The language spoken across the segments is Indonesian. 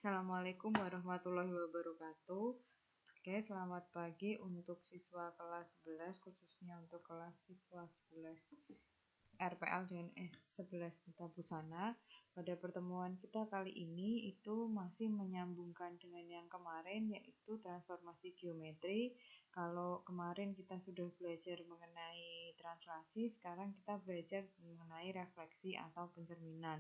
Assalamualaikum warahmatullahi wabarakatuh. Oke, selamat pagi untuk siswa kelas 11, khususnya untuk kelas siswa 11 RPL dan S11 Tata Busana. Pada pertemuan kita kali ini itu masih menyambungkan dengan yang kemarin, yaitu transformasi geometri. Kalau kemarin kita sudah belajar mengenai translasi, sekarang kita belajar mengenai refleksi atau pencerminan.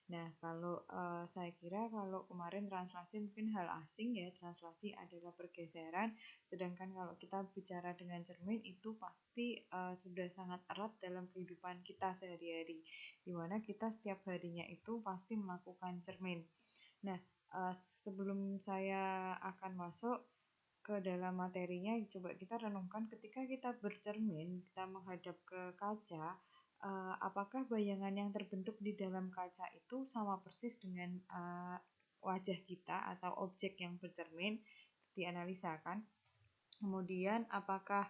Nah, kalau saya kira kalau kemarin translasi mungkin hal asing ya, translasi adalah pergeseran, sedangkan kalau kita bicara dengan cermin itu pasti sudah sangat erat dalam kehidupan kita sehari-hari, di mana kita setiap harinya itu pasti melakukan cermin. Nah, sebelum saya akan masuk ke dalam materinya, coba kita renungkan ketika kita bercermin, kita menghadap ke kaca, apakah bayangan yang terbentuk di dalam kaca itu sama persis dengan wajah kita atau objek yang bercermin? Itu dianalisa kan. Kemudian apakah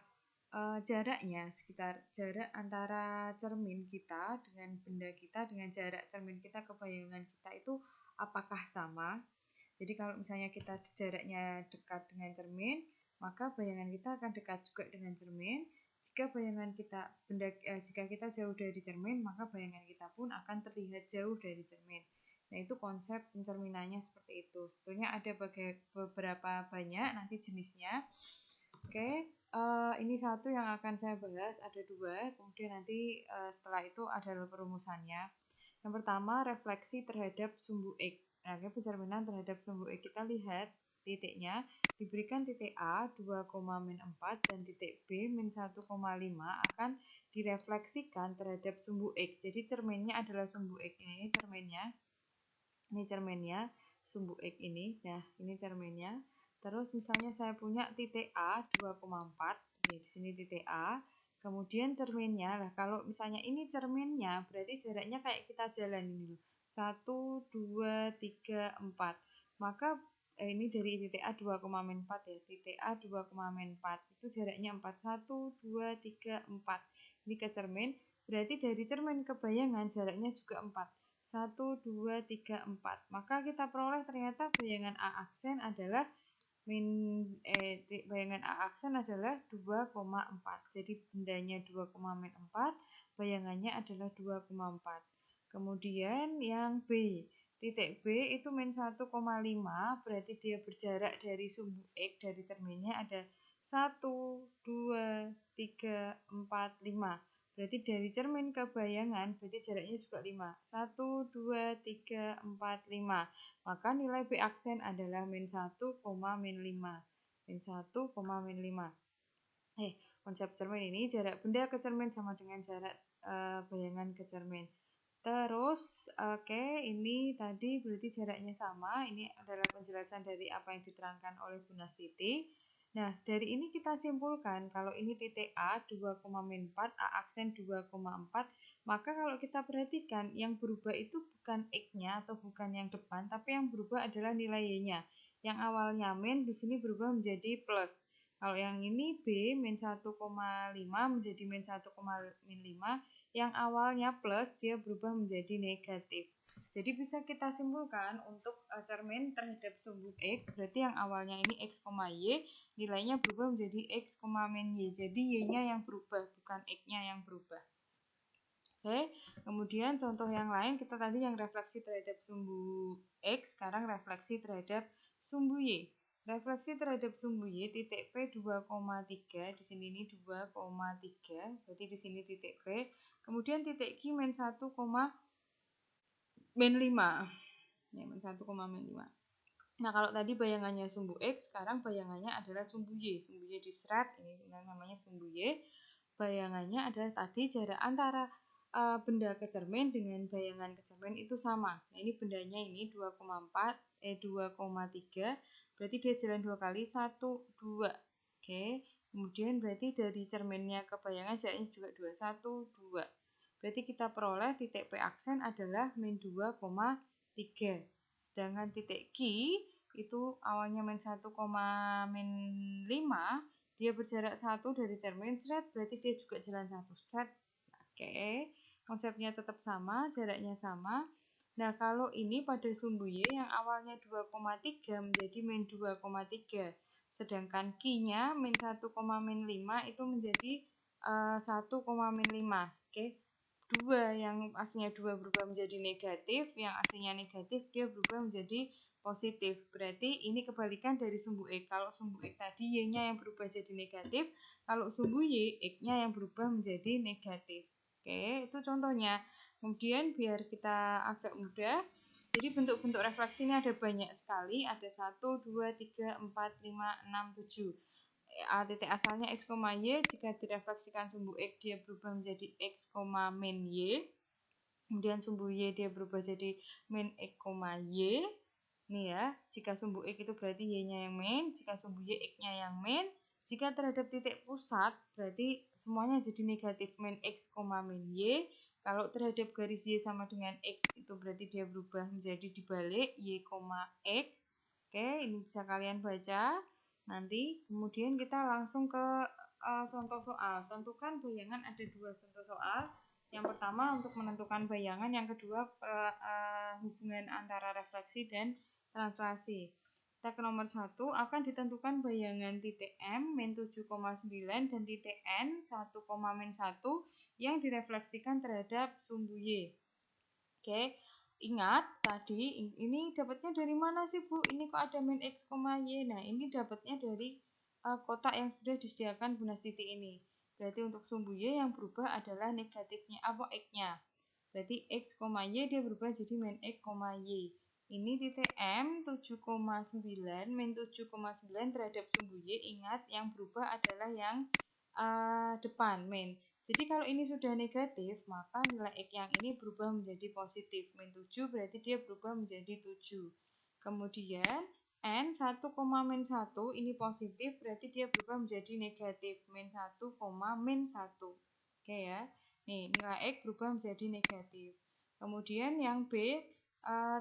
jaraknya, sekitar jarak antara cermin kita dengan benda kita dengan jarak cermin kita ke bayangan kita itu apakah sama? Jadi kalau misalnya kita jaraknya dekat dengan cermin, maka bayangan kita akan dekat juga dengan cermin. Jika bayangan kita jika kita jauh dari cermin, maka bayangan kita pun akan terlihat jauh dari cermin. Nah, itu konsep pencerminannya seperti itu. Sebetulnya ada beberapa banyak nanti jenisnya. Oke, ini satu yang akan saya bahas, ada dua. Kemudian nanti setelah itu ada perumusannya. Yang pertama, refleksi terhadap sumbu X. Nah, pencerminan terhadap sumbu X, kita lihat titiknya diberikan titik A 2,-4 dan titik B -1,5 akan direfleksikan terhadap sumbu X. Jadi cerminnya adalah sumbu X. Ini cerminnya sumbu X ini. Nah, ini cerminnya. Terus misalnya saya punya titik A 2,4. Di sini titik A. Kemudian cerminnya, nah kalau misalnya ini cerminnya, berarti jaraknya kayak kita jalan ini loh. 1, 2, 3, 4. Maka ini dari titik A 2,4 ya. Titik A 2,4 itu jaraknya 4. 1, 2, 3, 4. Ini ke cermin. Berarti dari cermin ke bayangan jaraknya juga 4. 1, 2, 3, 4. Maka kita peroleh ternyata bayangan A aksen adalah bayangan A aksen adalah 2,4. Jadi bendanya 2,4, bayangannya adalah 2,4. Kemudian yang B, titik B itu -1,5, berarti dia berjarak dari sumbu X dari cerminnya ada 1, 2, 3, 4, 5. Berarti dari cermin ke bayangan berarti jaraknya juga 5. 1, 2, 3, 4, 5. Maka nilai B aksen adalah -1, -5. -1, -5. Konsep cermin ini jarak benda ke cermin sama dengan jarak bayangan ke cermin. Terus, ini tadi berarti jaraknya sama. Ini adalah penjelasan dari apa yang diterangkan oleh Bu Nastiti. Nah, dari ini kita simpulkan kalau ini titik A 2,4, A aksen 2,4, maka kalau kita perhatikan yang berubah itu bukan X-nya atau bukan yang depan, tapi yang berubah adalah nilai Y-nya. Yang awalnya min di sini berubah menjadi plus. Kalau yang ini B -1,5 menjadi -1,5, yang awalnya plus dia berubah menjadi negatif. Jadi bisa kita simpulkan untuk cermin terhadap sumbu X, berarti yang awalnya ini X, Y, nilainya berubah menjadi X, -Y. Jadi Y-nya yang berubah, bukan X-nya yang berubah. Oke, kemudian contoh yang lain, kita tadi yang refleksi terhadap sumbu X, sekarang refleksi terhadap sumbu Y. Refleksi terhadap sumbu Y, titik P 2,3, di sini ini 2,3, berarti di sini titik P. Kemudian titik Q -1,-5. Ya, -1,-5. Nah, kalau tadi bayangannya sumbu X, sekarang bayangannya adalah sumbu Y. Sumbu Y diseret, ini namanya sumbu Y. Bayangannya adalah tadi jarak antara benda ke cermin dengan bayangan ke cermin itu sama. Nah, ini bendanya ini 2,3, berarti dia jalan 2 kali, 1, 2. Oke, kemudian berarti dari cerminnya ke bayangan jaraknya juga 2, 1, 2. Berarti kita peroleh titik P aksen adalah -2,3. Sedangkan titik Q itu awalnya -1,-5, dia berjarak 1 dari cermin, berarti dia juga jalan 1, Oke, konsepnya tetap sama, jaraknya sama. Nah, kalau ini pada sumbu Y yang awalnya 2,3 menjadi min 2,3. Sedangkan Q-nya min 1, min 5 itu menjadi 1, min 5. Oke. 2 yang aslinya 2 berubah menjadi negatif, yang aslinya negatif dia berubah menjadi positif. Berarti ini kebalikan dari sumbu X. Kalau sumbu X tadi Y-nya yang berubah jadi negatif, kalau sumbu Y, X-nya yang berubah menjadi negatif. Oke, itu contohnya. Kemudian biar kita agak mudah, jadi bentuk-bentuk refleksi ini ada banyak sekali, ada 1, 2, 3, 4, 5, 6, 7. Titik asalnya X, Y, jika direfleksikan sumbu X dia berubah menjadi X, min Y. Kemudian sumbu Y dia berubah jadi min X, Y. Nih ya, jika sumbu X itu berarti Y-nya yang min, jika sumbu Y X-nya yang min. Jika terhadap titik pusat, berarti semuanya jadi negatif min X, min Y. Kalau terhadap garis Y sama dengan X, itu berarti dia berubah menjadi dibalik Y, X. Oke, ini bisa kalian baca. Nanti, kemudian kita langsung ke contoh soal. Tentukan bayangan, ada 2 contoh soal. Yang pertama untuk menentukan bayangan, yang kedua hubungan antara refleksi dan translasi. Kita ke nomor 1, akan ditentukan bayangan titik M min 7,9 dan titik N 1, min 1 yang direfleksikan terhadap sumbu Y. Oke, ingat tadi ini dapatnya dari mana sih Bu? Ini kok ada min X, Y. Nah, ini dapatnya dari kotak yang sudah disediakan bunas titik ini. Berarti untuk sumbu Y yang berubah adalah negatifnya apa X-nya. Berarti X, Y dia berubah jadi min X, Y. Ini titik M 7,9 min 7,9 terhadap sumbu Y. Ingat yang berubah adalah yang depan min. Jadi kalau ini sudah negatif, maka nilai X yang ini berubah menjadi positif. Min 7 berarti dia berubah menjadi 7. Kemudian N 1, min 1 ini positif berarti dia berubah menjadi negatif. Min 1, min 1. Oke ya. Nih, nilai X berubah menjadi negatif. Kemudian yang B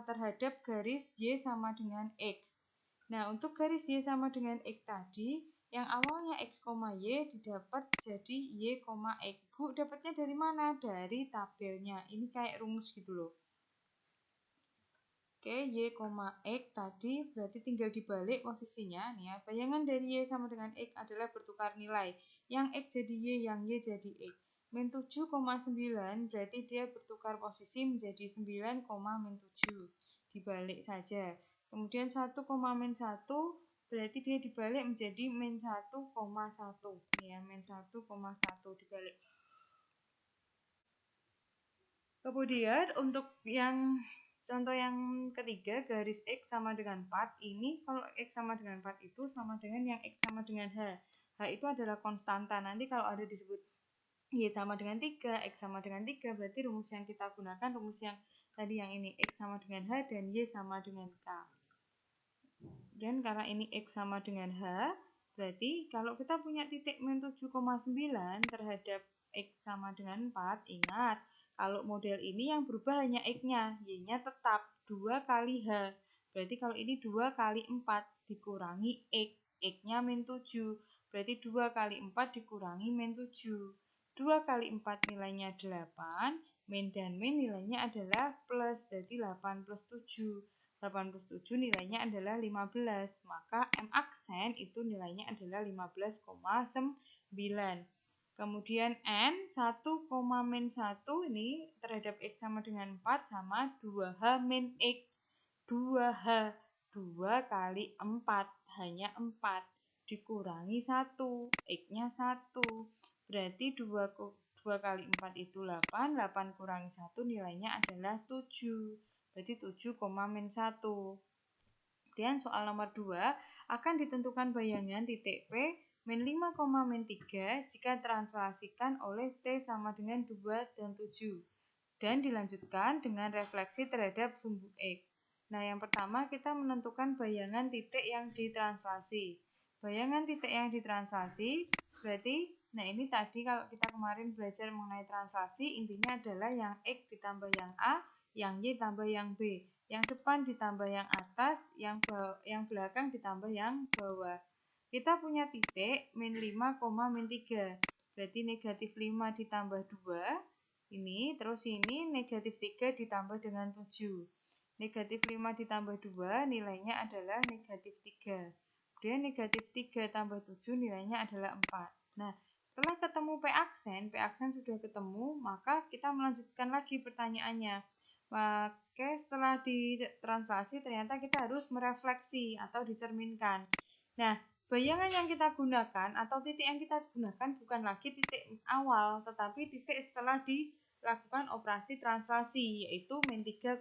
terhadap garis Y sama dengan X. Nah, untuk garis Y sama dengan X tadi, yang awalnya X, Y didapat jadi Y, X. Bu, dapatnya dari mana? Dari tabelnya. Ini kayak rumus gitu loh. Oke, Y, X tadi berarti tinggal dibalik posisinya. Nih ya, bayangan dari Y sama dengan X adalah bertukar nilai. Yang X jadi Y, yang Y jadi X. Min 7,9 berarti dia bertukar posisi menjadi 9, min 7. Dibalik saja. Kemudian 1, min 1 berarti dia dibalik menjadi min 1,1. Nih ya, min 1,1 dibalik. Kemudian untuk yang contoh yang ketiga, garis X sama dengan 4. Ini kalau X sama dengan 4 itu sama dengan yang X sama dengan H. H itu adalah konstanta. Nanti kalau ada disebut Y sama dengan 3, X sama dengan 3, berarti rumus yang kita gunakan rumus yang tadi yang ini, X sama dengan H dan Y sama dengan K. Dan karena ini X sama dengan H, berarti kalau kita punya titik min 7,9 terhadap X sama dengan 4, ingat, kalau model ini yang berubah hanya X-nya, Y-nya tetap 2 kali H. Berarti kalau ini 2 kali 4 dikurangi X, X-nya min 7. Berarti 2 kali 4 dikurangi min 7. 2 kali 4 nilainya 8, min dan min nilainya adalah plus, berarti 8 plus 7. 8 plus 7 nilainya adalah 15, maka M aksen itu nilainya adalah 15,9. Kemudian N 1, min 1 ini terhadap X sama dengan 4 sama 2H min X. 2H, 2 kali 4, hanya 4, dikurangi 1, X-nya 1. Berarti 2 kali 4 itu 8, 8 kurangi 1 nilainya adalah 7. Berarti 7, min 1. Kemudian soal nomor 2, akan ditentukan bayangan titik P min 5, min 3 jika translasikan oleh T sama dengan 2 dan 7. Dan dilanjutkan dengan refleksi terhadap sumbu X. Nah, yang pertama kita menentukan bayangan titik yang ditranslasi. Bayangan titik yang ditranslasi berarti, nah ini tadi kalau kita kemarin belajar mengenai translasi, intinya adalah yang X ditambah yang A, yang Y tambah yang B. Yang depan ditambah yang atas, yang belakang ditambah yang bawah. Kita punya titik min 5, min 3. Berarti negatif 5 ditambah 2 Ini, terus ini negatif 3 ditambah dengan 7. Negatif 5 ditambah 2 nilainya adalah negatif 3. Kemudian negatif 3 tambah 7 nilainya adalah 4. Nah, setelah ketemu P aksen sudah ketemu, maka kita melanjutkan lagi pertanyaannya. Oke, setelah ditranslasi ternyata kita harus merefleksi atau dicerminkan. Nah, bayangan yang kita gunakan atau titik yang kita gunakan bukan lagi titik awal, tetapi titik setelah dilakukan operasi translasi, yaitu min 3,4.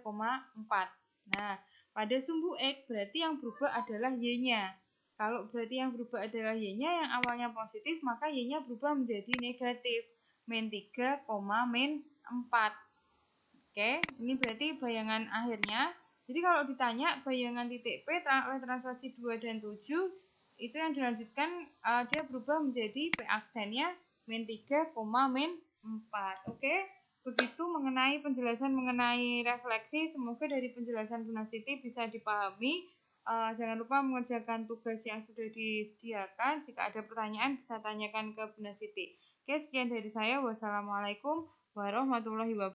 Nah, pada sumbu X berarti yang berubah adalah Y-nya. Kalau berarti yang berubah adalah Y-nya yang awalnya positif, maka Y-nya berubah menjadi negatif. Min 3, min 4. Oke, ini berarti bayangan akhirnya. Jadi kalau ditanya bayangan titik P oleh translasi 2 dan 7, itu yang dilanjutkan dia berubah menjadi P aksennya min 3, min 4. Oke, begitu mengenai penjelasan mengenai refleksi. Semoga dari penjelasan Bunda Siti bisa dipahami. Jangan lupa mengerjakan tugas yang sudah disediakan. Jika ada pertanyaan bisa tanyakan ke Bunda Siti. Oke, sekian dari saya. Wassalamualaikum warahmatullahi wabarakatuh.